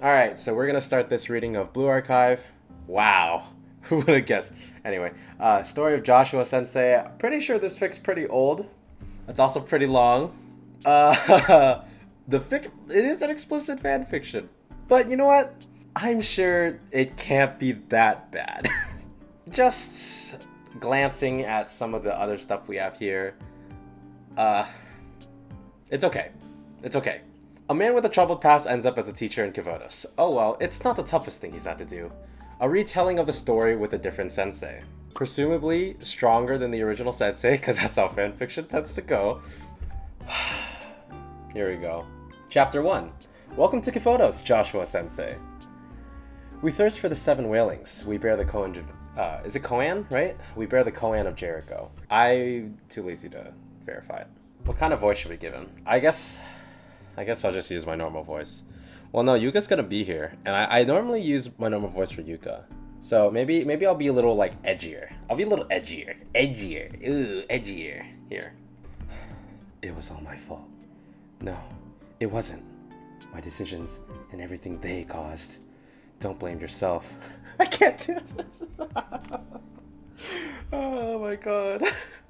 Alright, so we're gonna start this reading of Blue Archive. Wow. Who would have guessed? Anyway, story of Joshua Sensei. Pretty sure this fic's pretty old. It's also pretty long. It is an explicit fan fiction. But you know what? I'm sure it can't be that bad. Just glancing at some of the other stuff we have here. It's okay. It's okay. A man with a troubled past ends up as a teacher in Kivotos. Oh well, it's not the toughest thing he's had to do. A retelling of the story with a different sensei. Presumably stronger than the original sensei, because that's how fanfiction tends to go. Here we go. Chapter 1. Welcome to Kivotos, Joshua Sensei. We thirst for the 7 whalings. We bear the Koan is it Koan, right? We bear the Koan of Jericho. I'm too lazy to verify it. What kind of voice should we give him? I guess I'll just use my normal voice. Well, no, Yuka's gonna be here, and I normally use my normal voice for Yuka. So maybe I'll be a little, like, edgier. I'll be a little edgier. Ooh, edgier. Here. It was all my fault. No, it wasn't. My decisions and everything they caused. Don't blame yourself. I can't do this. Oh my god.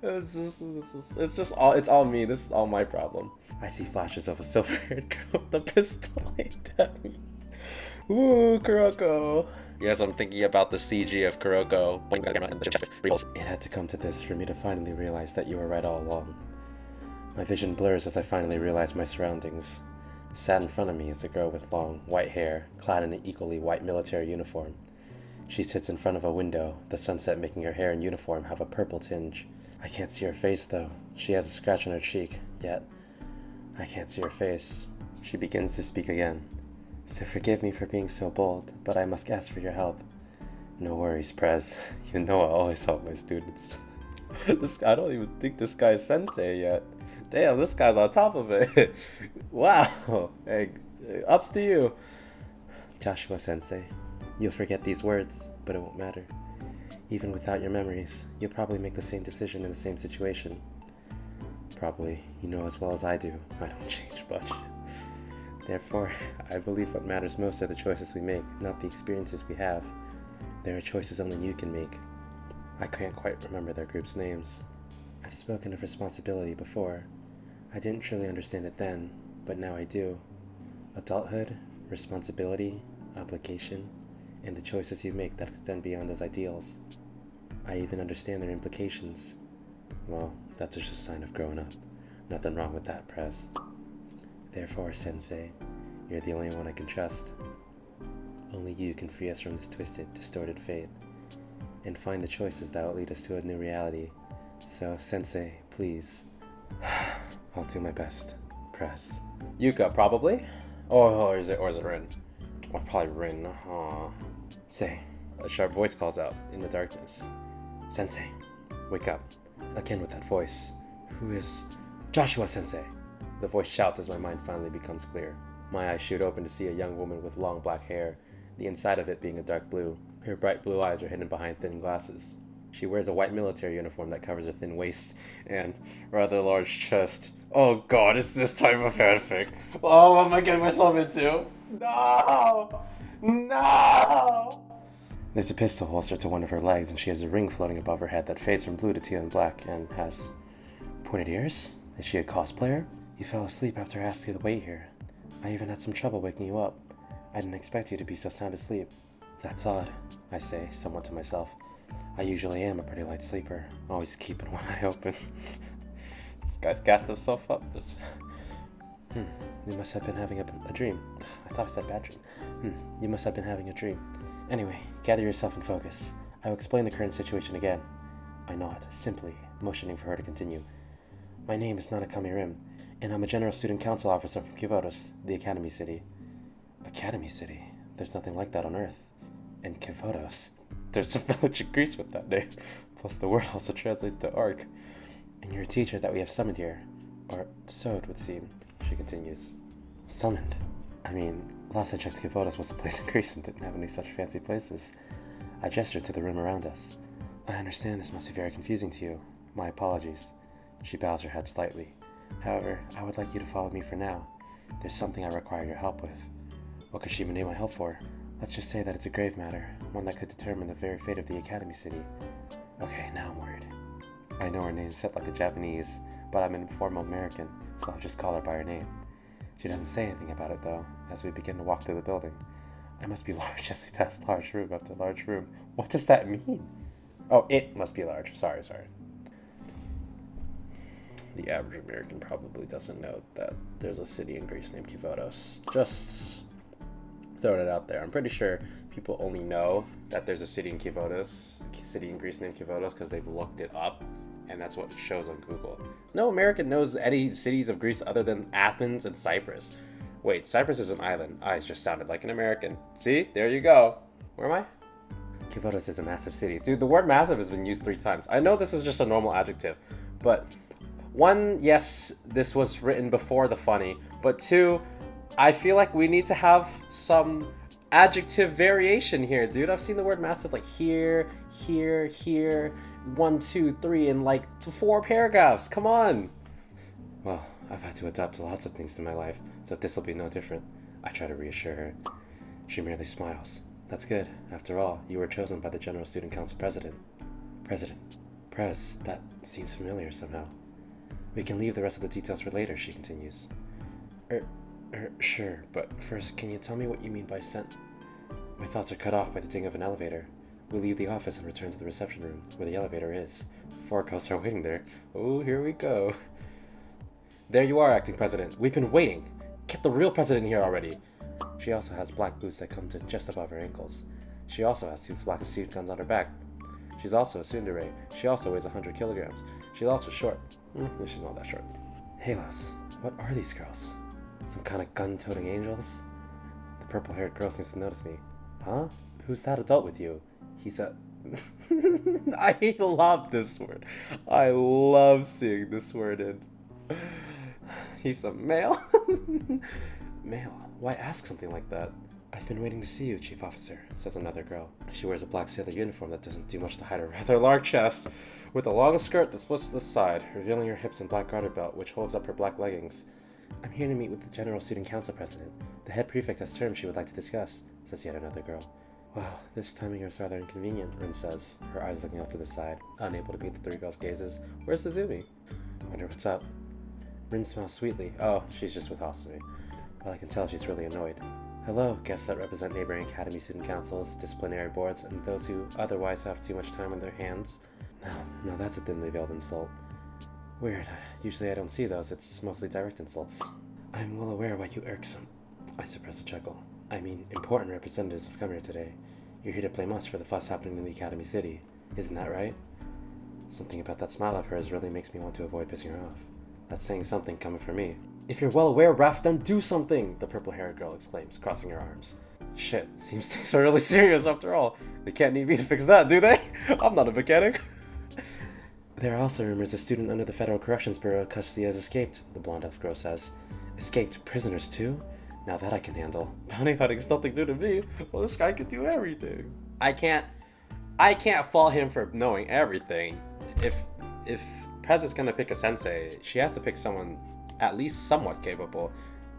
It's all me. This is all my problem. I see flashes of a silver-haired girl with a pistol aimed at me. Ooh, Kudakko. Yes, I'm thinking about the CG of Kudakko. It had to come to this for me to finally realize that you were right all along. My vision blurs as I finally realize my surroundings. Sat in front of me is a girl with long, white hair, clad in an equally white military uniform. She sits in front of a window, the sunset making her hair and uniform have a purple tinge. I can't see her face, though. She has a scratch on her cheek, yet I can't see her face. She begins to speak again. So forgive me for being so bold, but I must ask for your help. No worries, Prez. You know I always help my students. I don't even think this guy's sensei yet. Damn, this guy's on top of it. Wow. Hey, ups to you. Joshua Sensei, you'll forget these words, but it won't matter. Even without your memories, you'll probably make the same decision in the same situation. Probably, you know as well as I do, I don't change much. Therefore, I believe what matters most are the choices we make, not the experiences we have. There are choices only you can make. I can't quite remember their group's names. I've spoken of responsibility before. I didn't truly understand it then, but now I do. Adulthood, responsibility, obligation, and the choices you make that extend beyond those ideals. I even understand their implications. Well, that's just a sign of growing up. Nothing wrong with that, Prez. Therefore, Sensei, you're the only one I can trust. Only you can free us from this twisted, distorted fate, and find the choices that will lead us to a new reality. So, Sensei, please. I'll do my best. Prez. Yuka, probably? Or is it Rin? Well, probably Rin. Say, a sharp voice calls out in the darkness. Sensei, wake up. Again with that voice. Who is... Joshua Sensei! The voice shouts as my mind finally becomes clear. My eyes shoot open to see a young woman with long black hair, the inside of it being a dark blue. Her bright blue eyes are hidden behind thin glasses. She wears a white military uniform that covers her thin waist and rather large chest. Oh god, it's this type of fanfic. Oh, what am I getting myself into? No! No! There's a pistol holster to one of her legs, and she has a ring floating above her head that fades from blue to teal and black, and has pointed ears? Is she a cosplayer? You fell asleep after I asked you to wait here. I even had some trouble waking you up. I didn't expect you to be so sound asleep. That's odd, I say, somewhat to myself. I usually am a pretty light sleeper, always keeping one eye open. This guy's gassed himself up. You must have been having a dream. I thought I said bad dream. You must have been having a dream. Anyway, gather yourself and focus. I will explain the current situation again. I nod, simply, motioning for her to continue. My name is Nanakami Rim, and I'm a General Student Council Officer from Kivotos, the Academy City. Academy City? There's nothing like that on Earth. And Kivotos? There's a village in Greece with that name. Plus the word also translates to Ark. And you're a teacher that we have summoned here. Or so it would seem, she continues. Summoned? I mean, last I checked, Kivotos was a place in Greece and didn't have any such fancy places. I gestured to the room around us. I understand this must be very confusing to you. My apologies. She bows her head slightly. However, I would like you to follow me for now. There's something I require your help with. What could she need my help for? Let's just say that it's a grave matter, one that could determine the very fate of the Academy City. Okay, now I'm worried. I know her name's set like a Japanese, but I'm an informal American, so I'll just call her by her name. She doesn't say anything about it, though, as we begin to walk through the building. I must be large as we pass large room after large room. What does that mean? Oh, it must be large. Sorry. The average American probably doesn't know that there's a city in Greece named Kivotos. Just throwing it out there. I'm pretty sure people only know that there's a city in Kivotos, a city in Greece named Kivotos, because they've looked it up, and that's what it shows on Google. No American knows any cities of Greece other than Athens and Cyprus. Wait, Cyprus is an island. I just sounded like an American. See? There you go. Where am I? Kivotos is a massive city. Dude, the word massive has been used 3 times. I know this is just a normal adjective, but 1, yes, this was written before the funny, but 2, I feel like we need to have some adjective variation here, dude. I've seen the word massive like here, 1, 2, 3 in like 4 paragraphs. Come on. Well, I've had to adapt to lots of things in my life, so this will be no different. I try to reassure her. She merely smiles. That's good. After all, you were chosen by the General Student Council President. Prez, that seems familiar somehow. We can leave the rest of the details for later, she continues. Sure, but first, can you tell me what you mean by sent? My thoughts are cut off by the ding of an elevator. We leave the office and return to the reception room, where the elevator is. 4 girls are waiting there. Oh, here we go. There you are, acting president. We've been waiting. Get the real president here already. She also has black boots that come to just above her ankles. She also has 2 black suit guns on her back. She's also a tsundere. She also weighs 100 kilograms. She's also short. She's not that short. Halos, what are these girls? Some kind of gun-toting angels? The purple-haired girl seems to notice me. Huh? Who's that adult with you? He's a... I love this word. I love seeing this word in. He's a male? Male? Why ask something like that? I've been waiting to see you, Chief Officer, says another girl. She wears a black sailor uniform that doesn't do much to hide her rather large chest, with a long skirt that splits to the side, revealing her hips and black garter belt, which holds up her black leggings. I'm here to meet with the General Student Council President. The head prefect has terms she would like to discuss, says yet another girl. Well, this timing is rather inconvenient, Rin says, her eyes looking off to the side, unable to beat the 3 girls' gazes. Where's Suzumi? Wonder what's up. Rin smiles sweetly. Oh, she's just with Hasumi. But I can tell she's really annoyed. Hello, guests that represent neighboring academy student councils, disciplinary boards, and those who otherwise have too much time on their hands. Now that's a thinly veiled insult. Weird. Usually I don't see those. It's mostly direct insults. I'm well aware why you irksome. I suppress a chuckle. I mean, important representatives have come here today. You're here to blame us for the fuss happening in the Academy City. Isn't that right? Something about that smile of hers really makes me want to avoid pissing her off. That's saying something coming from me. If you're well aware, Raph, then do something! The purple-haired girl exclaims, crossing her arms. Shit, seems things are really serious after all. They can't need me to fix that, do they? I'm not a mechanic. There are also rumors a student under the Federal Corrections Bureau custody has escaped, the blonde elf girl says. Escaped prisoners too? Now that I can handle. Bounty hunting's nothing new to me. Well, this guy can do everything. I can't fault him for knowing everything. If Prez is gonna pick a sensei, she has to pick someone at least somewhat capable.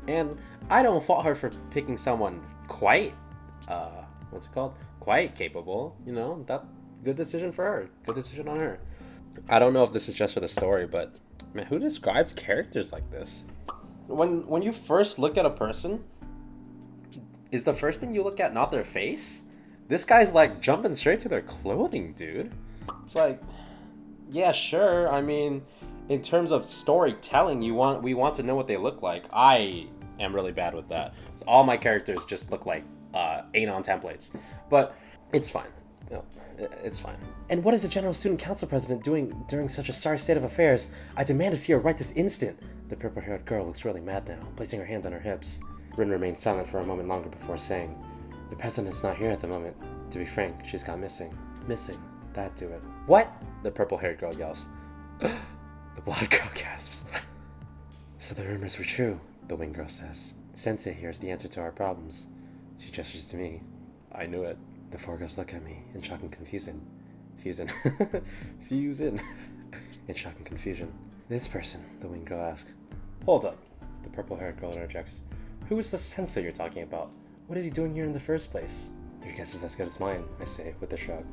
And I don't fault her for picking someone quite, quite capable. You know, that good decision for her. Good decision on her. I don't know if this is just for the story, but man, who describes characters like this? When you first look at a person, is the first thing you look at not their face? This guy's like jumping straight to their clothing, dude. It's like, yeah, sure. I mean, in terms of storytelling, we want to know what they look like. I am really bad with that. So all my characters just look like Anon templates, but it's fine. No, it's fine. And what is the General Student Council President doing during such a sorry state of affairs? I demand to see her right this instant. The purple-haired girl looks really mad now, placing her hands on her hips. Rin remains silent for a moment longer before saying, the president's not here at the moment. To be frank, she's gone missing. Missing. That do it. What? The purple-haired girl yells. The blonde girl gasps. So the rumors were true, the winged girl says. Sensei here is the answer to our problems. She gestures to me. I knew it. The 4 girls look at me in shock and confusion. In shock and confusion. This person, the winged girl asks. Hold up. The purple-haired girl interjects. Who is the sensei you're talking about? What is he doing here in the first place? Your guess is as good as mine, I say, with a shrug.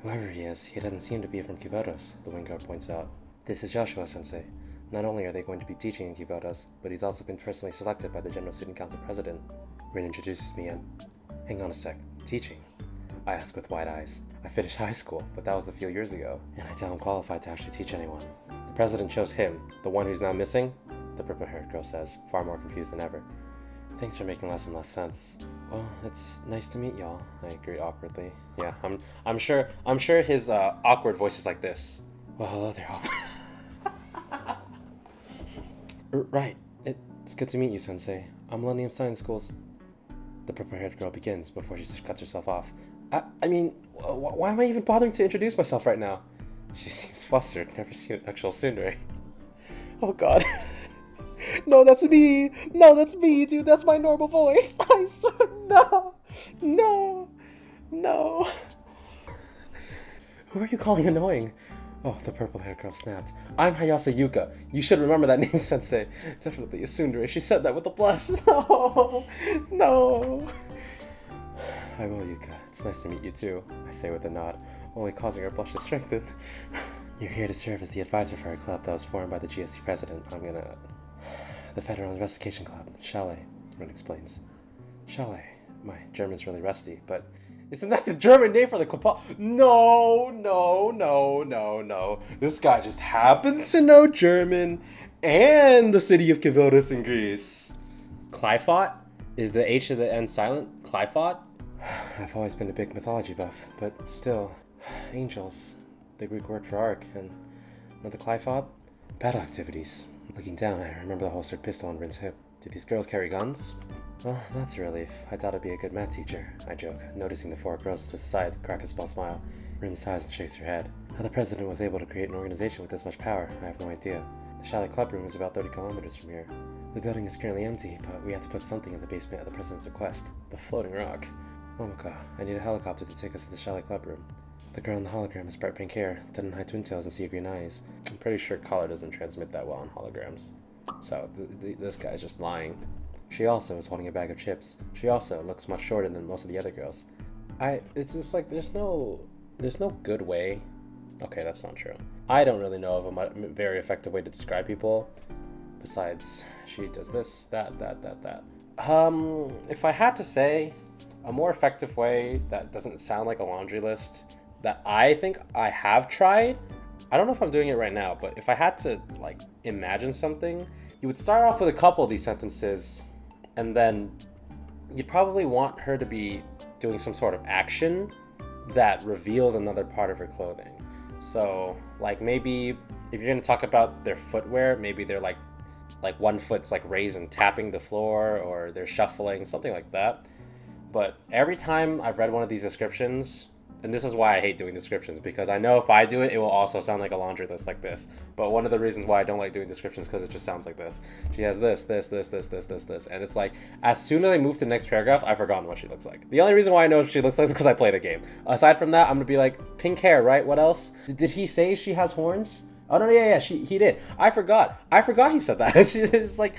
Whoever he is, he doesn't seem to be from Kivotos, the wing guard points out. This is Joshua Sensei. Not only are they going to be teaching in Kivotos, but he's also been personally selected by the General Student Council President. Rin introduces me and... Hang on a sec. Teaching? I ask with wide eyes. I finished high school, but that was a few years ago, and I tell him qualified to actually teach anyone. The president chose him, the one who's now missing? The purple-haired girl says, far more confused than ever. Things are making less and less sense. Well, it's nice to meet y'all, I agree awkwardly. Yeah, I'm sure his awkward voice is like this. Well, hello there, Right, it's good to meet you, Sensei. I'm Millennium Science School's... The purple-haired girl begins before she cuts herself off. I mean, why am I even bothering to introduce myself right now? She seems flustered, never seen an actual tsundere. Oh god. No, that's me! No, that's me, dude, that's my normal voice! I swear, no! Who are you calling annoying? Oh, the purple-haired girl snapped. I'm Hayase Yuka. You should remember that name, Sensei. Definitely a tsundere. She said that with a blush. No! I will, Yuka. It's nice to meet you too, I say with a nod, only causing her blush to strengthen. You're here to serve as the advisor for a club that was formed by the GSC president. The Federal Investigation Club, Schale, Rin explains. Schale. My German's really rusty, but... Isn't that the German name for the club? No. This guy just happens to know German and the city of Kivotos in Greece. Clifot? Is the H to the N silent? Clifot? I've always been a big mythology buff, but still, angels, the Greek word for ark, and another Clifot? Battle activities. Looking down, I remember the holstered pistol on Rin's hip. Do these girls carry guns? Well, that's a relief. I thought I'd be a good math teacher, I joke, noticing the four girls to the side crack a small smile. Rin sighs and shakes her head. How the president was able to create an organization with this much power, I have no idea. The Schale Club Room is about 30 kilometers from here. The building is currently empty, but we had to put something in the basement at the president's request. The floating rock. Momoko, I need a helicopter to take us to the Schale Club Room. The girl in the hologram has bright pink hair, dead and high twin tails and sea green eyes. I'm pretty sure color doesn't transmit that well on holograms. So, this guy's just lying. She also is holding a bag of chips. She also looks much shorter than most of the other girls. It's just like, there's no good way. Okay, that's not true. I don't really know of a very effective way to describe people. Besides, she does this, that. If I had to say a more effective way that doesn't sound like a laundry list that I think I have tried, I don't know if I'm doing it right now, but if I had to like imagine something, you would start off with a couple of these sentences and then you'd probably want her to be doing some sort of action that reveals another part of her clothing. So like maybe if you're going to talk about their footwear, maybe they're like one foot's like raised and tapping the floor, or they're shuffling, something like that. But every time I've read one of these descriptions, and this is why I hate doing descriptions, because I know if I do it, it will also sound like a laundry list like this. But one of the reasons why I don't like doing descriptions is because it just sounds like this. She has this. And it's like, as soon as I move to the next paragraph, I've forgotten what she looks like. The only reason why I know what she looks like is because I played a game. Aside from that, I'm going to be like, pink hair, right? What else? Did he say she has horns? Oh no, yeah, he did. I forgot he said that. It's like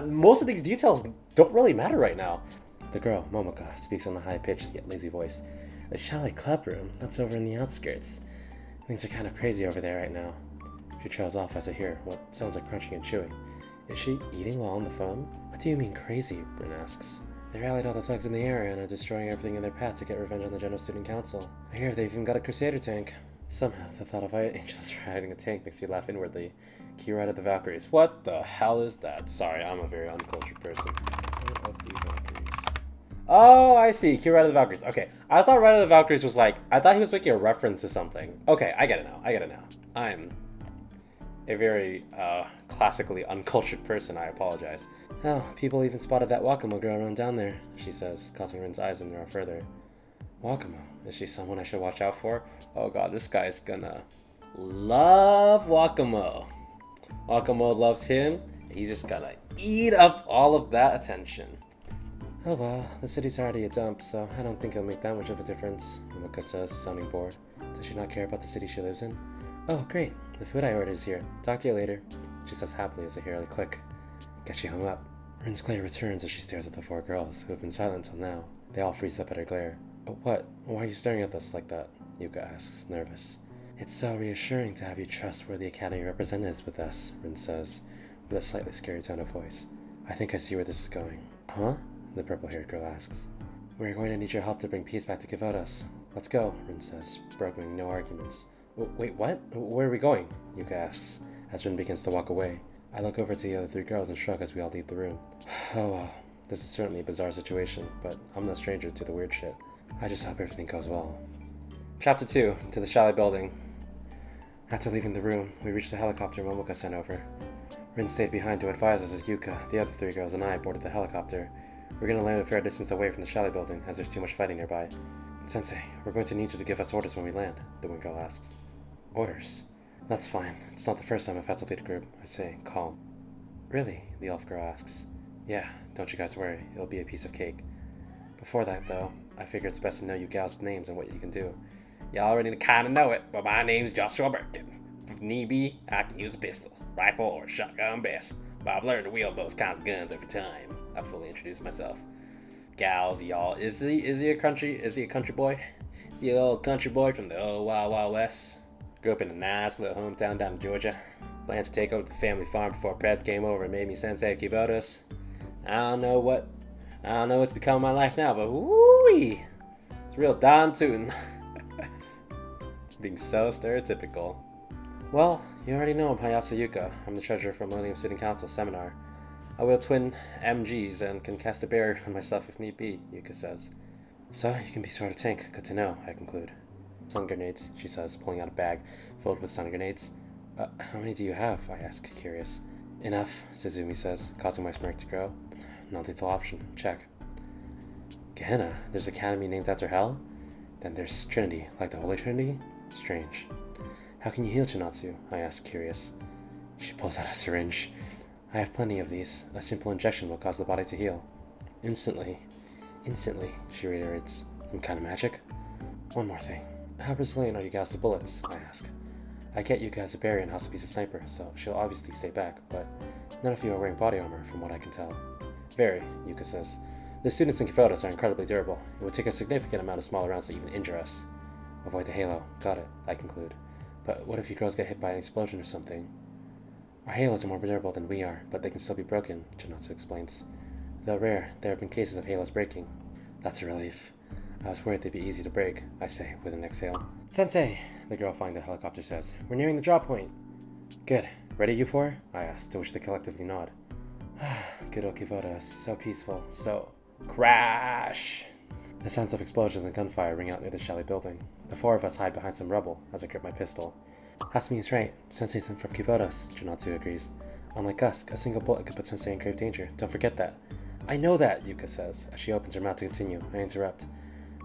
most of these details don't really matter right now. The girl, Momoko, speaks in a high-pitched yet lazy voice. The Schale Club Room, that's over in the outskirts. Things are kind of crazy over there right now. She trails off as I hear what sounds like crunching and chewing. Is she eating while on the phone? What do you mean crazy? Rin asks. They rallied all the thugs in the area and are destroying everything in their path to get revenge on the General Student Council. I hear they've even got a Crusader tank. Somehow, the thought of angels riding a tank makes me laugh inwardly. Key Ride of the Valkyries. What the hell is that? Sorry, I'm a very uncultured person. Ride of the Valkyries. Oh, I see. Key Ride of the Valkyries. Okay, I thought Ride of the Valkyries was like... I thought he was making a reference to something. Okay, I get it now. I'm a very classically uncultured person. I apologize. Oh, people even spotted that Wakamo girl around down there, she says, causing Rin's eyes to narrow further. Wakamo? Is she someone I should watch out for? Oh god, this guy's gonna love Wakamo. Wakamo loves him. He's just gonna eat up all of that attention. Oh well, the city's already a dump, so I don't think it'll make that much of a difference, Momoko says, sounding bored. Does she not care about the city she lives in? Oh, great. The food I ordered is here. Talk to you later, she says happily as I hear her click. Guess she hung up. Rin's glare returns as she stares at the 4 girls, who have been silent till now. They all freeze up at her glare. What? Why are you staring at us like that? Yuka asks, nervous. It's so reassuring to have you trustworthy Academy representatives with us, Rin says, with a slightly scary tone of voice. I think I see where this is going. Huh? The purple-haired girl asks. We're going to need your help to bring peace back to Kivotos. Let's go, Rin says, brokering no arguments. Wait, what? Where are we going? Yuka asks, as Rin begins to walk away. I look over to the other 3 girls and shrug as we all leave the room. Oh well, this is certainly a bizarre situation, but I'm no stranger to the weird shit. I just hope everything goes well. Chapter 2, to the Schale building. After leaving the room, we reached the helicopter Momoka sent over. Rin stayed behind to advise us as Yuka, the other 3 girls, and I boarded the helicopter. We're going to land a fair distance away from the Schale building, as there's too much fighting nearby. Sensei, we're going to need you to give us orders when we land, the wind girl asks. Orders? That's fine. It's not the first time I've had to lead a group, I say, calm. Really? The elf girl asks. Yeah, don't you guys worry. It'll be a piece of cake. Before that, though, I figure it's best to know you gals' names and what you can do. You already kinda know it, but my name's Joshua Burton. If need be, I can use a pistol, rifle, or shotgun best, but I've learned to wield those kinds of guns over time. I fully introduced myself. Gals, y'all, is he a country boy? Is he a little country boy from the old Wild Wild West? Grew up in a nice little hometown down in Georgia. Planned to take over the family farm before Prez came over and made me sensei of Kivotos. I don't know what's become of my life now, but woo-wee! It's real Don Tootin'. Being so stereotypical. Well, you already know I'm Hayase Yuka. I'm the treasurer for Millennium Student Council seminar. I wield twin MGs and can cast a barrier for myself if need be, Yuka says. So, you can be sort of tank. Good to know, I conclude. Stun grenades, she says, pulling out a bag filled with stun grenades. How many do you have? I ask, curious. Enough, Suzumi says, causing my smirk to grow. Non-lethal option, check. Gehenna, there's an academy named after hell? Then there's Trinity, like the Holy Trinity? Strange. How can you heal Chinatsu? I ask, curious. She pulls out a syringe. I have plenty of these. A simple injection will cause the body to heal. Instantly, she reiterates. Some kind of magic? One more thing. How resilient are you guys to bullets? I ask. I get you guys a barrier and Hasabi's a sniper, so she'll obviously stay back, but none of you are wearing body armor from what I can tell. Very, Yuka says. The students in Kivotos are incredibly durable. It would take a significant amount of small rounds to even injure us. Avoid the halo. Got it, I conclude. But what if you girls get hit by an explosion or something? Our halos are more durable than we are, but they can still be broken, Chinatsu explains. Though rare, there have been cases of halos breaking. That's a relief. I was worried they'd be easy to break, I say, with an exhale. Sensei, the girl flying the helicopter says. We're nearing the drop point. Good. Ready, you 4? I ask, to which they collectively nod. Good old Kivotos. So peaceful. So... Crash! The sounds of explosions and gunfire ring out near the Schale building. The 4 of us hide behind some rubble as I grip my pistol. Hasumi is right. Sensei's from Kivotos, Chinatsu agrees. Unlike us, a single bullet could put Sensei in grave danger. Don't forget that. I know that, Yuka says, as she opens her mouth to continue. I interrupt.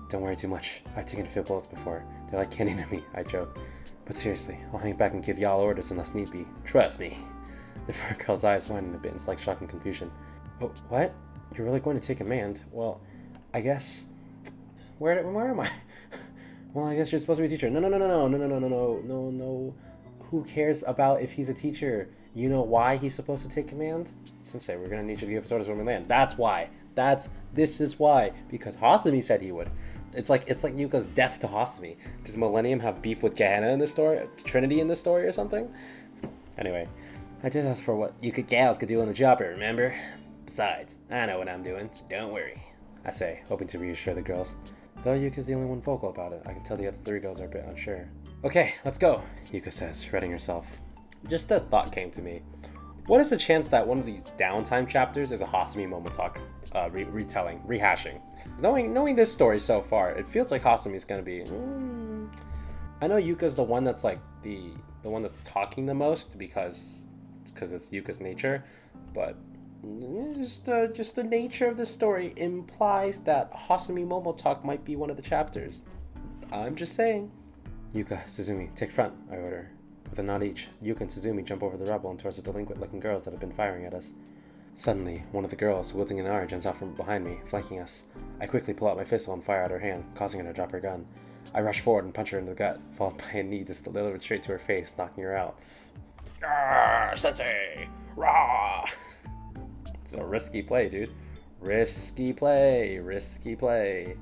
Don't worry too much. I've taken a few bullets before. They're like candy to me, I joke. But seriously, I'll hang back and give y'all orders unless need be. Trust me. The 4 girl's eyes widen a bit in slight shock and confusion. Oh, what? You're really going to take command? Well, I guess... Where am I? Well, I guess you're supposed to be a teacher. No. Who cares about if he's a teacher? You know why he's supposed to take command? Sensei, we're gonna need you to give us orders when we land. That's why. This is why. Because Hasumi said he would. It's like Yuka's deaf to Hasumi. Does Millennium have beef with Gehenna in this story? Trinity in this story or something? Anyway, I did ask for what Yuka gals could do on the job here, remember? Besides, I know what I'm doing, so don't worry. I say, hoping to reassure the girls. Though Yuka's the only one vocal about it, I can tell the other 3 girls are a bit unsure. Okay, let's go, Yuka says, readying herself. Just a thought came to me. What is the chance that one of these downtime chapters is a Hasumi moment talk retelling, rehashing? Knowing this story so far, it feels like Hasumi's gonna be... I know Yuka's the one that's like the one that's talking the most because it's Yuka's nature, but just the nature of the story implies that Hasumi Momo talk might be one of the chapters. I'm just saying. Yuka, Suzumi, take front, I order. With a nod each, Yuka and Suzumi jump over the rubble and towards the delinquent-looking girls that have been firing at us. Suddenly, one of the girls, wielding an arrow, jumps out from behind me, flanking us. I quickly pull out my pistol and fire at her hand, causing her to drop her gun. I rush forward and punch her in the gut, followed by a knee just delivered straight to her face, knocking her out. Sensei! Rah! It's a risky play, dude. Risky play, risky play.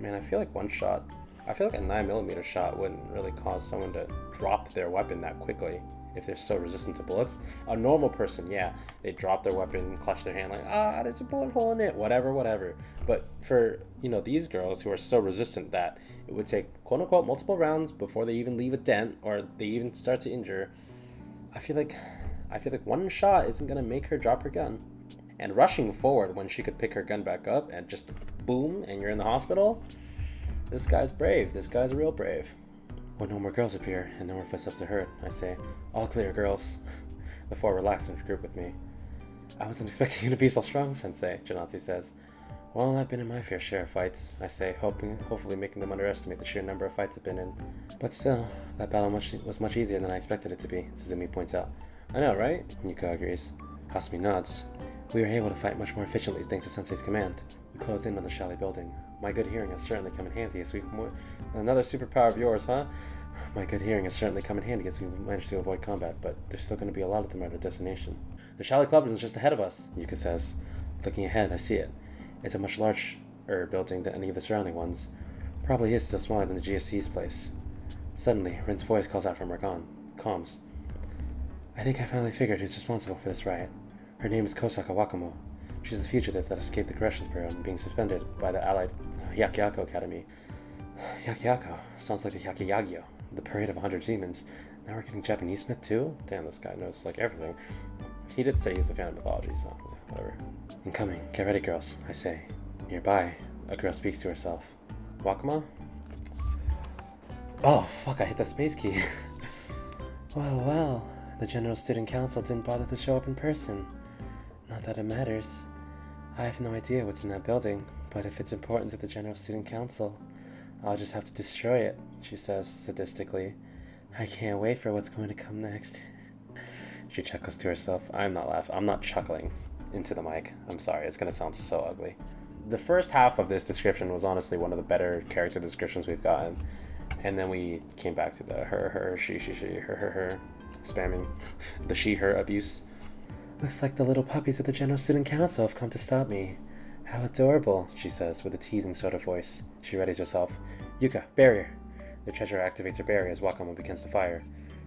Man, I feel like I feel like a 9mm shot wouldn't really cause someone to drop their weapon that quickly if they're so resistant to bullets. A normal person, yeah, they drop their weapon, clutch their hand like, there's a bullet hole in it, whatever. But for, these girls who are so resistant that it would take, quote unquote, multiple rounds before they even leave a dent or they even start to injure, I feel like one shot isn't gonna make her drop her gun. And rushing forward when she could pick her gun back up and just boom, and you're in the hospital, this guy's brave. This guy's real brave. When no more girls appear and no more footsteps are heard, I say, all clear, girls, before relaxing to group with me. I wasn't expecting you to be so strong, Sensei, Janatsu says. Well, I've been in my fair share of fights, I say, hopefully making them underestimate the sheer number of fights I've been in. But still, that battle was much easier than I expected it to be, Suzumi points out. I know, right? Yuka agrees. Kasumi nods. We were able to fight much more efficiently thanks to Sensei's command. We closed in on the Schale building. My good hearing has certainly come in handy as Another superpower of yours, huh? My good hearing has certainly come in handy as we managed to avoid combat, but there's still going to be a lot of them at our destination. The Schale Club is just ahead of us, Yuka says. Looking ahead, I see it. It's a much larger building than any of the surrounding ones. Probably is still smaller than the GSC's place. Suddenly, Rin's voice calls out from her comms. I think I finally figured who's responsible for this riot. Her name is Kosaka Wakamo. She's the fugitive that escaped the Corrections Bureau and being suspended by the allied Yakyako Academy. Yakyako sounds like the Yakiyagyo, the parade of 100 demons. Now we're getting Japanese myth too? Damn, this guy knows like everything. He did say he's a fan of mythology, so whatever. Incoming, get ready, girls, I say. Nearby, a girl speaks to herself. Wakamo? Oh, fuck, I hit the space key. Well, the General Student Council didn't bother to show up in person. Not that it matters. I have no idea what's in that building, but if it's important to the General Student Council, I'll just have to destroy it, she says sadistically. I can't wait for what's going to come next. She chuckles to herself. I'm not chuckling into the mic. I'm sorry, it's going to sound so ugly. The first half of this description was honestly one of the better character descriptions we've gotten. And then we came back to the her, she, her, spamming, the she, her abuse. Looks like the little puppies of the General Student Council have come to stop me. How adorable, she says with a teasing sort of voice. She readies herself. Yuka, barrier. The treasurer activates her barrier as Wakamo begins to fire.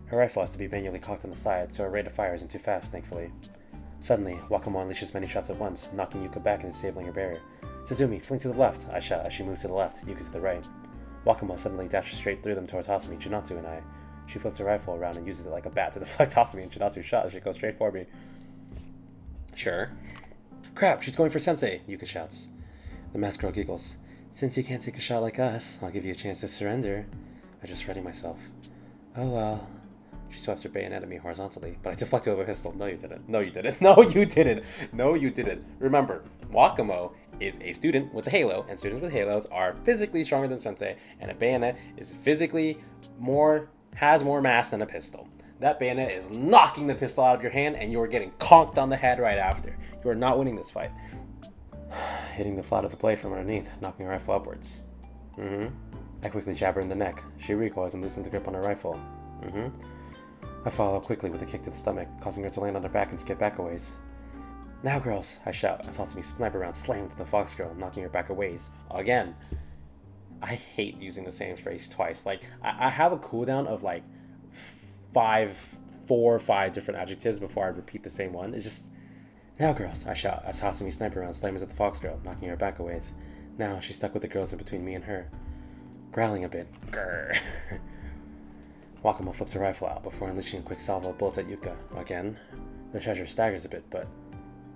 Her rifle has to be manually cocked on the side, so her rate of fire isn't too fast, thankfully. Suddenly, Wakamo unleashes many shots at once, knocking Yuka back and disabling her barrier. Suzumi, fling to the left, I shout as she moves to the left, Yuka to the right. Wakamo suddenly dashes straight through them towards Hasumi, Janatsu, and I. She flips her rifle around and uses it like a bat to deflect Hasumi and Janatsu's shot as she goes straight for me. Sure. Crap, she's going for Sensei, Yuka shouts. The masked girl giggles. Since you can't take a shot like us, I'll give you a chance to surrender. I just ready myself. Oh well. She swipes her bayonet at me horizontally, but I deflect it with a pistol. No, you didn't. No, you didn't. No, you didn't. No, you didn't. Remember, Wakamo is a student with a halo, and students with halos are physically stronger than Sensei, and a bayonet is has more mass than a pistol. That bayonet is knocking the pistol out of your hand, and you are getting conked on the head right after. You are not winning this fight. Hitting the flat of the blade from underneath, knocking her rifle upwards. I quickly jab her in the neck. She recoils and loosens the grip on her rifle. I follow up quickly with a kick to the stomach, causing her to land on her back and skip back a ways. Now, girls, I shout as Hatsumi sniper round slams to the fox girl, knocking her back a ways. Again. I hate using the same phrase twice. Like, I have a cooldown of like 4 or 5 different adjectives before I repeat the same one. It's just... Now, girls, I shout as Hasumi sniper round slams at the fox girl, knocking her back a ways. Now, she's stuck with the girls in between me and her. Growling a bit. Grrr. Wakamo flips her rifle out before unleashing a quick salvo of bullets at Yuka. Again. The treasure staggers a bit, but...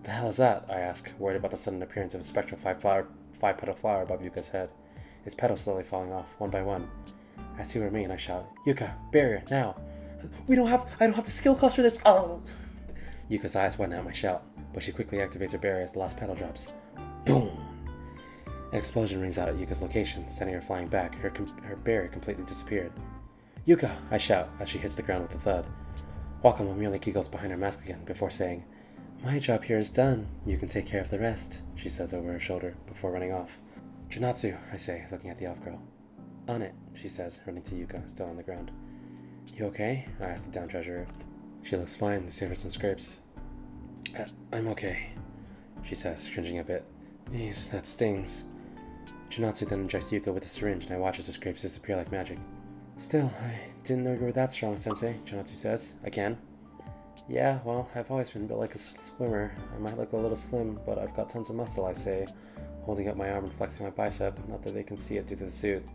The hell is that? I ask, worried about the sudden appearance of a spectral 5-petal flower above Yuka's head. Its petals slowly falling off, one by one. I see what I mean, I shout. Yuka, barrier, now! I don't have the skill cost for this! Oh! Yuka's eyes widen at my shout, but she quickly activates her barrier as the last petal drops. Boom! An explosion rings out at Yuka's location, sending her flying back. Her barrier completely disappeared. Yuka! I shout as she hits the ground with a thud. Wakamo merely giggles behind her mask again before saying, My job here is done. You can take care of the rest, she says over her shoulder before running off. Janatsu, I say, looking at the elf girl. On it, she says, running to Yuka, still on the ground. You okay? I asked the down treasurer. She looks fine, save her some scrapes. I'm okay. she says, cringing a bit. Jeez, that stings. Junatsu then injects Yuka with a syringe, and I watch as her scrapes disappear like magic. Still, I didn't know you were that strong, Sensei, Junatsu says, again. Yeah, well, I've always been built like a swimmer. I might look a little slim, but I've got tons of muscle, I say, holding up my arm and flexing my bicep, not that they can see it due to the suit.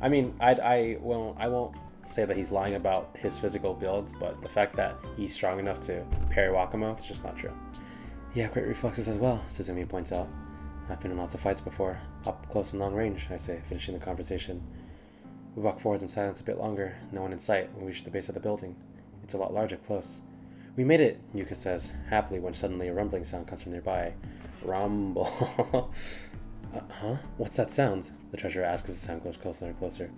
I mean, I won't say that he's lying about his physical build, but the fact that he's strong enough to parry Wakamo is just not true. Yeah, great reflexes as well, Suzumi points out. I've been in lots of fights before, up close and long range, I say, finishing the conversation. We walk forwards in silence a bit longer, no one in sight when we reach the base of the building. It's a lot larger close. We made it, Yuka says, happily when suddenly a rumbling sound comes from nearby. Rumble. Huh? What's that sound? The treasurer asks as the sound grows closer and closer.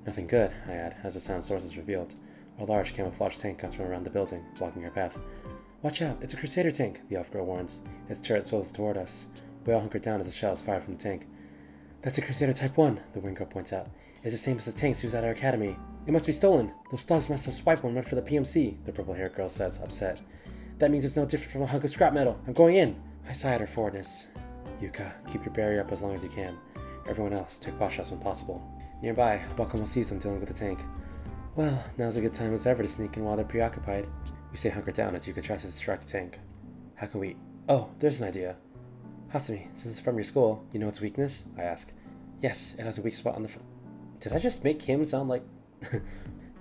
Nothing good, I add, as the sound source is revealed. A large camouflage tank comes from around the building, blocking our path. Watch out, it's a Crusader tank, the elf girl warns. Its turret swells toward us. We all hunker down as the shells fire from the tank. That's a Crusader Type 1, the wing girl points out. It's the same as the tanks used at our academy. It must be stolen. Those thugs must have swiped one right for the PMC, the purple-haired girl says, upset. That means it's no different from a hunk of scrap metal. I'm going in. I sigh at her forwardness. Yuka, keep your barrier up as long as you can. Everyone else, take pot shots when possible. Nearby, Bakumo sees them dealing with the tank. Well, now's a good time as ever to sneak in while they're preoccupied. We say hunker down as Yuka tries to distract the tank. How can we... Oh, there's an idea. Hasumi, since it's from your school, you know its weakness? I ask. Yes, it has a weak spot on the front. Did I just make him sound like...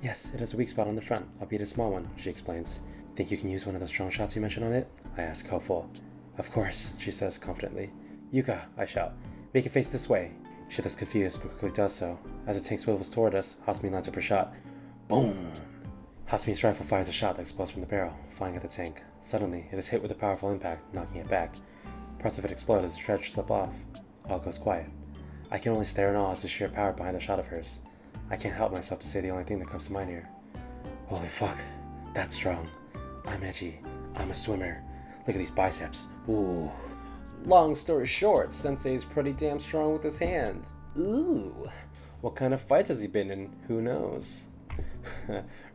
Yes, it has a weak spot on the front, albeit a small one, she explains. Think you can use one of those strong shots you mentioned on it? I ask, hopeful. Of course, she says confidently. Yuka, I shout. Make it face this way. She looks confused, but quickly does so. As the tank swivels toward us, Hasumi lines up her shot. Boom! Hasumi's rifle fires a shot that explodes from the barrel, flying at the tank. Suddenly, it is hit with a powerful impact, knocking it back. Parts of it explode as the treasure slip off. All goes quiet. I can only stare in awe at the sheer power behind the shot of hers. I can't help myself to say the only thing that comes to mind here. Holy fuck, that's strong. I'm edgy. I'm a swimmer. Look at these biceps. Ooh. Long story short, Sensei's pretty damn strong with his hands. Ooh. What kind of fights has he been in? Who knows?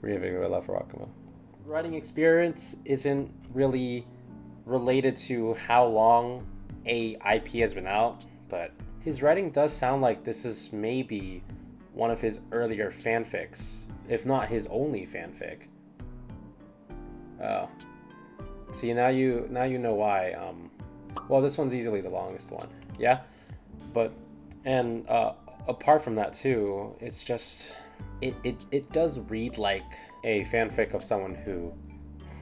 Reinventing my love for Akuma. Writing experience isn't really related to how long a IP has been out, but his writing does sound like this is maybe one of his earlier fanfics, if not his only fanfic. Oh. See, now you know why. Well, this one's easily the longest one. Yeah? But, and apart from that too, it's just, it does read like a fanfic of someone who,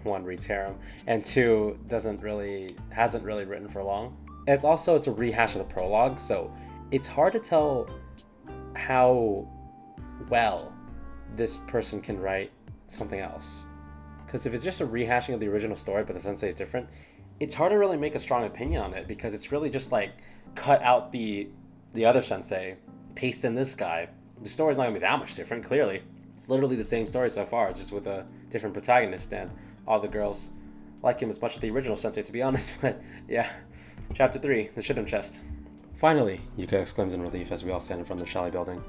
one, reads harem, and two, hasn't really written for long. And it's a rehash of the prologue, so it's hard to tell how well this person can write something else. Because if it's just a rehashing of the original story, but the sensei is different, it's hard to really make a strong opinion on it, because it's really just like cut out the other sensei, paste in this guy. The story's not gonna be that much different, clearly. It's literally the same story so far, just with a different protagonist, and all the girls like him as much as the original sensei, to be honest. But yeah. Chapter 3, the Shittim Chest. Finally, Yuka exclaims in relief as we all stand in front of the Schale building.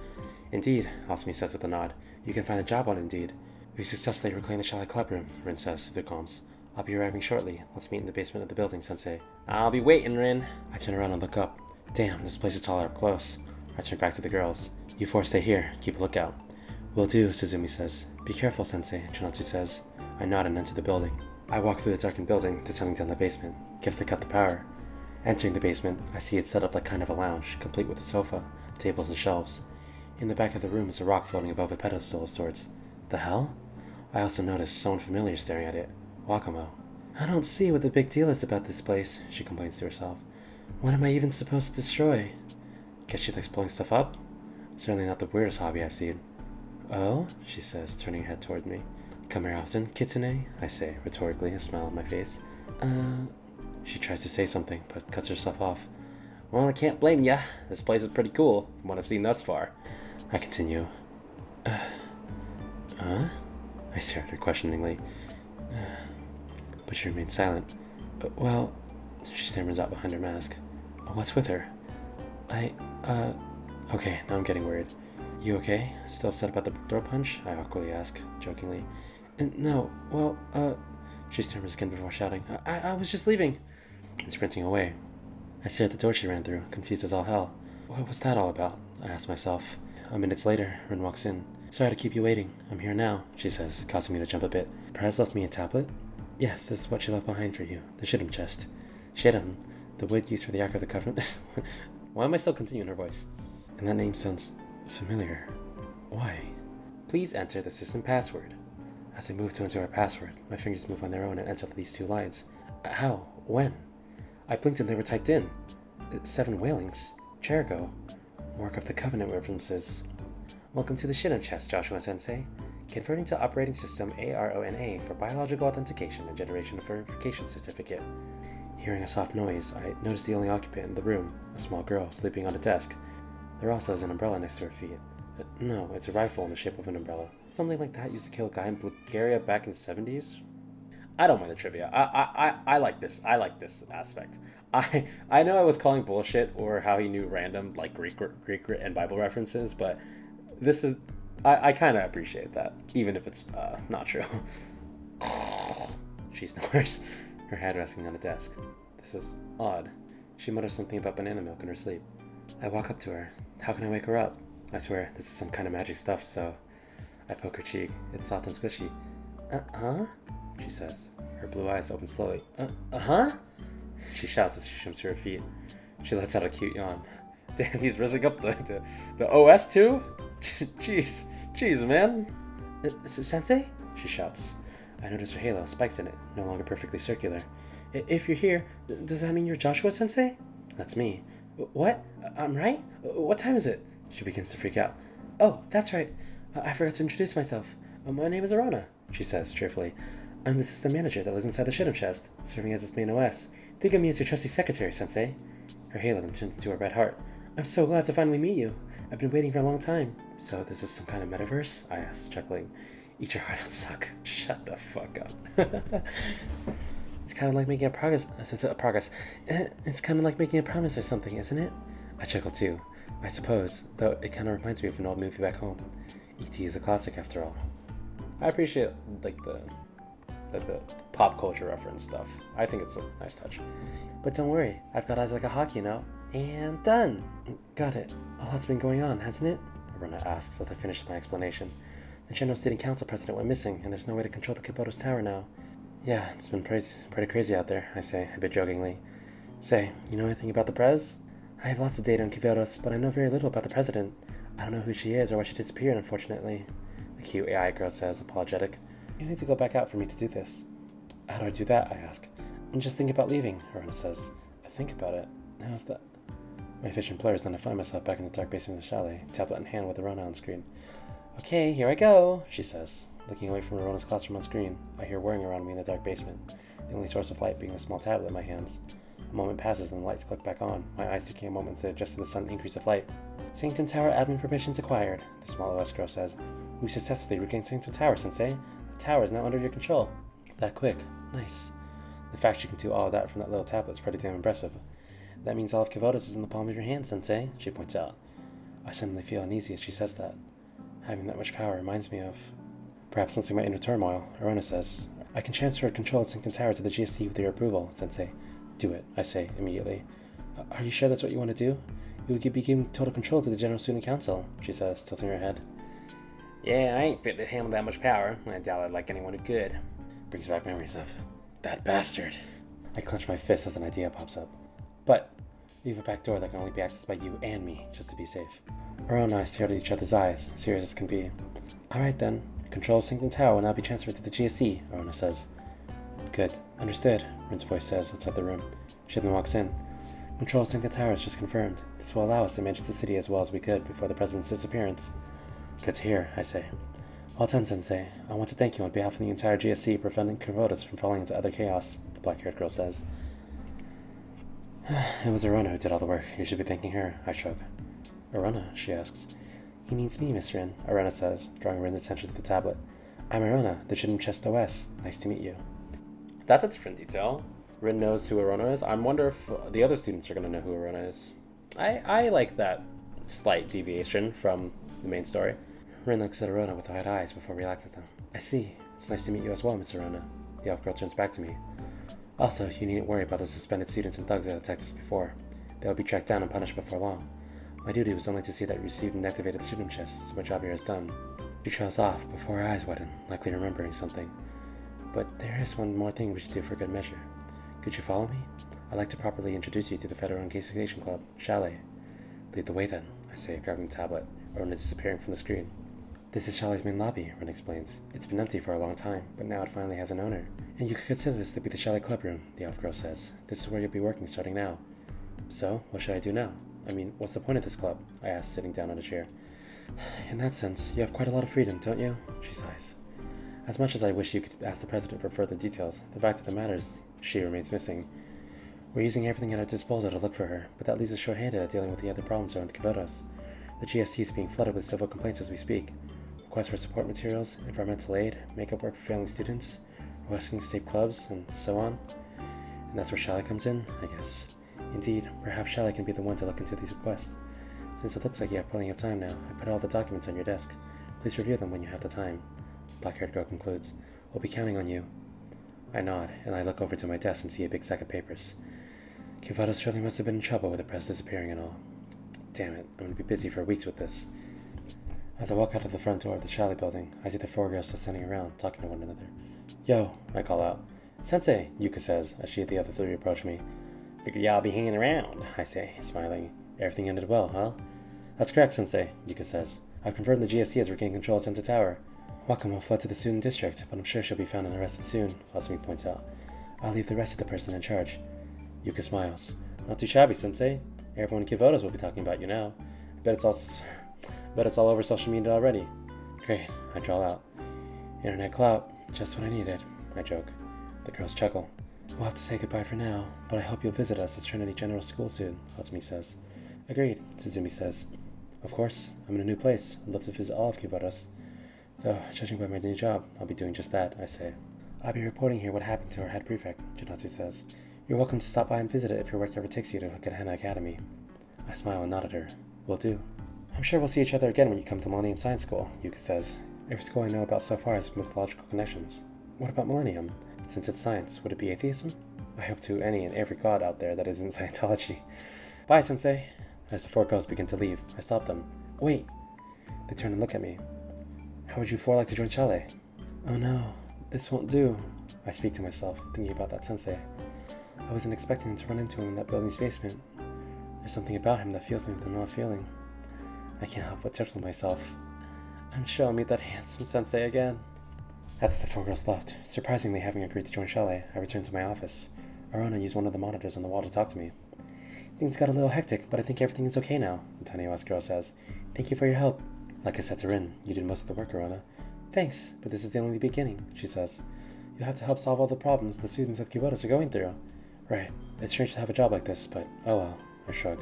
Indeed, Hasumi says with a nod. You can find a job on Indeed. We successfully reclaimed the Schale clubroom, Rin says through comms. I'll be arriving shortly. Let's meet in the basement of the building, Sensei. I'll be waiting, Rin. I turn around and look up. Damn, this place is taller up close. I turn back to the girls. You four stay here. Keep a lookout. Will do, Suzumi says. Be careful, Sensei, Junatsu says. I nod and enter the building. I walk through the darkened building, descending down the basement. Guess they cut the power. Entering the basement, I see it set up like kind of a lounge, complete with a sofa, tables and shelves. In the back of the room is a rock floating above a pedestal of sorts. The hell? I also notice someone familiar staring at it. Wakamo. I don't see what the big deal is about this place, she complains to herself. What am I even supposed to destroy? Guess she likes blowing stuff up? Certainly not the weirdest hobby I've seen. Oh? She says, turning her head toward me. Come here often, Kitsune? I say, rhetorically, a smile on my face. She tries to say something, but cuts herself off. Well, I can't blame ya. This place is pretty cool, from what I've seen thus far. I continue. I stare at her questioningly. But she remains silent. Well, she stammers out behind her mask. What's with her? Okay, now I'm getting worried. You okay? Still upset about the door punch? I awkwardly ask, jokingly. No, well, she stammers again before shouting. I was just leaving. and sprinting away. I stare at the door she ran through, confused as all hell. What was that all about? I ask myself. Minutes later, Rin walks in. Sorry to keep you waiting. I'm here now, she says, causing me to jump a bit. Perez left me a tablet? Yes, this is what she left behind for you. The Shittim Chest. Shittim, the wood used for the Ark of the Covenant. Why am I still continuing her voice? And that name sounds familiar. Why? Please enter the system password. As I move to enter our password, my fingers move on their own and enter these 2 lines. How? When? I blinked and they were typed in. 7 whalings. Jericho. Ark of the Covenant references. Welcome to the Shittim Chest, Joshua Sensei. Converting to operating system ARONA for biological authentication and generation of verification certificate. Hearing a soft noise, I noticed the only occupant in the room, a small girl sleeping on a desk. There also is an umbrella next to her feet. No, it's a rifle in the shape of an umbrella. Something like that used to kill a guy in Bulgaria back in the 70s? I don't mind the trivia. I like this. I like this aspect. I know I was calling bullshit or how he knew random like Greek and Bible references, but this is I kind of appreciate that, even if it's not true. She snores, her head resting on a desk. This is odd. She mutters something about banana milk in her sleep. I walk up to her. How can I wake her up? I swear this is some kind of magic stuff, so I poke her cheek. It's soft and squishy. Huh? She says. Her blue eyes open slowly. Huh? She shouts as she shimps to her feet. She lets out a cute yawn. Damn, he's rizzing up the OS too? Jeez, man. Sensei? She shouts. I notice her halo, spikes in it, no longer perfectly circular. If you're here, does that mean you're Joshua Sensei? That's me. What? I'm right? What time is it? She begins to freak out. Oh, that's right. I forgot to introduce myself. My name is Arona, she says cheerfully. I'm the system manager that lives inside the Shittim Chest, serving as its main OS. Think of me as your trusty secretary, Sensei. Her halo then turns into a red heart. I'm so glad to finally meet you. I've been waiting for a long time. So this is some kind of metaverse? I asked, chuckling. Eat your heart out, suck. Shut the fuck up. It's kind of like making a progress. It's kind of like making a promise or something, isn't it? I chuckle too. I suppose, though it kind of reminds me of an old movie back home. E.T. is a classic after all. I appreciate like the pop culture reference stuff. I think it's a nice touch. But don't worry, I've got eyes like a hawk, you know. And done! Got it. A lot's been going on, hasn't it? Aruna asks as I finish my explanation. The General Student Council president went missing, and there's no way to control the Kivotos tower now. Yeah, it's been pretty crazy out there, I say, a bit jokingly. Say, you know anything about the Prez? I have lots of data on Kivotos, but I know very little about the president. I don't know who she is or why she disappeared, unfortunately. The cute AI girl says, apologetic. You need to go back out for me to do this. How do I do that? I ask. And just think about leaving, Aruna says. I think about it. How's that? My vision blurs, and I find myself back in the dark basement of Schale, tablet in hand with Aruna on screen. Okay, here I go, she says. Looking away from Arona's classroom on screen, I hear whirring around me in the dark basement, the only source of light being the small tablet in my hands. A moment passes and the lights click back on, my eyes taking a moment to adjust to the sudden increase of light. Sanctum Tower admin permissions acquired, the small OS girl says. We've successfully regained Sanctum Tower, Sensei. The tower is now under your control. That quick. Nice. The fact you can do all of that from that little tablet is pretty damn impressive. That means all of Kivotos is in the palm of your hand, Sensei, she points out. I suddenly feel uneasy as she says that. Having that much power reminds me of... Perhaps sensing my inner turmoil, Aruna says, I can transfer control of Sanctum Tower to the GSC with your approval, Sensei. Do it, I say, immediately. Are you sure that's what you want to do? You would be giving total control to the General Student Council, she says, tilting her head. Yeah, I ain't fit to handle that much power. I doubt I'd like anyone who could. Brings back memories of that bastard. I clench my fist as an idea pops up. But we have a back door that can only be accessed by you and me, just to be safe. Aruna and I stare at each other's eyes, serious as can be. Alright then. Control of Sanctum Tower will now be transferred to the GSC, Aruna says. Good. Understood, Rin's voice says outside the room. She then walks in. Control of Sanctum Tower is just confirmed. This will allow us to manage the city as well as we could before the President's disappearance. Good to hear, I say. Well done, Sensei. I want to thank you on behalf of the entire GSC for preventing Kivotos from falling into other chaos, the black-haired girl says. It was Aruna who did all the work. You should be thanking her, I shrug. Aruna, she asks. He means me, Miss Rin, Aruna says, drawing Rin's attention to the tablet. I'm Aruna, the Shittim Chest OS. Nice to meet you. That's a different detail. Rin knows who Aruna is. I wonder if the other students are going to know who Aruna is. I like that slight deviation from the main story. Rin looks at Aruna with wide eyes before relaxing them. I see. It's nice to meet you as well, Miss Aruna. The elf girl turns back to me. Also, you needn't worry about the suspended students and thugs that attacked us before. They'll be tracked down and punished before long. My duty was only to see that you received and activated the Shittim Chest, so my job here is done. She trails off before her eyes widen, likely remembering something. But there is one more thing we should do for good measure. Could you follow me? I'd like to properly introduce you to the Federal Investigation Club, Schale. Lead the way then, I say, grabbing the tablet, or when it's disappearing from the screen. This is Schale's main lobby, Ren explains. It's been empty for a long time, but now it finally has an owner. And you could consider this to be the Schale club room, the elf girl says. This is where you'll be working starting now. So, what should I do now? I mean, what's the point of this club? I ask, sitting down on a chair. In that sense, you have quite a lot of freedom, don't you? She sighs. As much as I wish you could ask the president for further details, the fact of the matter is she remains missing. We're using everything at our disposal to look for her, but that leaves us short-handed at dealing with the other problems around the Kivotos. The GST is being flooded with civil complaints as we speak. Requests for support materials, environmental aid, makeup work for failing students, requesting state clubs, and so on. And that's where Schale comes in, I guess. Indeed, perhaps Schale can be the one to look into these requests. Since it looks like you have plenty of time now, I put all the documents on your desk. Please review them when you have the time. Black-haired girl concludes. We'll be counting on you. I nod, and I look over to my desk and see a big stack of papers. Kivotos really must have been in trouble with the press disappearing and all. Damn it, I'm gonna be busy for weeks with this. As I walk out of the front door of the Schale building, I see the four girls still standing around, talking to one another. Yo, I call out. Sensei, Yuka says, as she and the other three approach me. Figured y'all be hanging around, I say, smiling. Everything ended well, huh? That's correct, Sensei, Yuka says. I've confirmed the GST has regained control of Center Tower. Wakam will fled to the student district, but I'm sure she'll be found and arrested soon, Asumi points out. I'll leave the rest of the person in charge. Yuka smiles. Not too shabby, Sensei. Everyone in Kivotos will be talking about you now. I bet it's all over social media already. Great, I drawl out. Internet clout, just what I needed, I joke. The girls chuckle. We'll have to say goodbye for now, but I hope you'll visit us at Trinity General School soon, Asumi says. Agreed, Suzumi says. Of course, I'm in a new place. I'd love to visit all of Kivotos. Though, judging by my new job, I'll be doing just that, I say. I'll be reporting here what happened to our head prefect, Janatsu says. You're welcome to stop by and visit it if your work ever takes you to Gahena Academy. I smile and nod at her. Will do. I'm sure we'll see each other again when you come to Millennium Science School, Yuka says. Every school I know about so far has mythological connections. What about Millennium? Since it's science, would it be atheism? I hope to any and every god out there that isn't Scientology. Bye, Sensei. As the four girls begin to leave, I stop them. Wait. They turn and look at me. How would you four like to join Schale? Oh no, this won't do. I speak to myself, thinking about that Sensei. I wasn't expecting to run into him in that building's basement. There's something about him that fills me with an odd feeling. I can't help but chuckle to myself. I'm sure I'll meet that handsome Sensei again. After the four girls left, surprisingly having agreed to join Schale, I returned to my office. Arona used one of the monitors on the wall to talk to me. Things got a little hectic, but I think everything is okay now, the tiny West girl says. Thank you for your help. Like I said to Rin, you did most of the work, Arona. Thanks, but this is the only beginning, she says. You'll have to help solve all the problems the students of Kivotos are going through. Right, it's strange to have a job like this, but oh well, I shrug.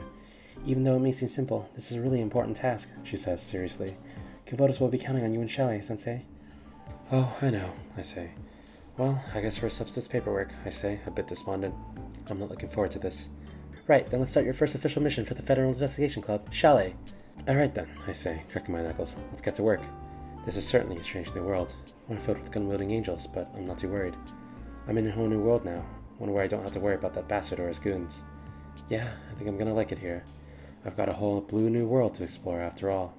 Even though it may seem simple, this is a really important task, she says seriously. Kivotos will be counting on you and Schale, Sensei. Oh, I know, I say. Well, I guess first up's this paperwork, I say, a bit despondent. I'm not looking forward to this. Right, then let's start your first official mission for the Federal Investigation Club, Schale. Alright then, I say, cracking my knuckles. Let's get to work. This is certainly a strange new world. One filled with gun-wielding angels, but I'm not too worried. I'm in a whole new world now, one where I don't have to worry about that bastard or his goons. Yeah, I think I'm gonna like it here. I've got a whole blue new world to explore after all.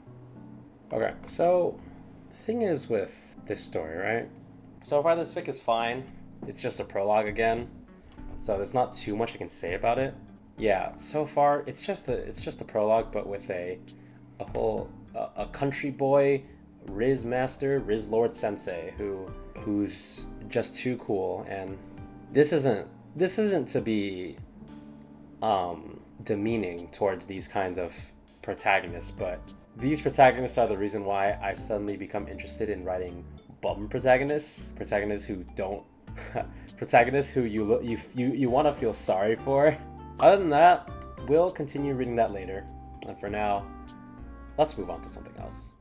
Okay, so the thing is with this story, right? So far this fic is fine. It's just a prologue again, so there's not too much I can say about it. Yeah, so far it's just a prologue, but with a country boy, Riz Master, Riz Lord Sensei, who's just too cool. And this isn't to be demeaning towards these kinds of protagonists, but these protagonists are the reason why I've suddenly become interested in writing bum protagonists who don't protagonists who you want to feel sorry for. Other than that, we'll continue reading that later. And for now, let's move on to something else.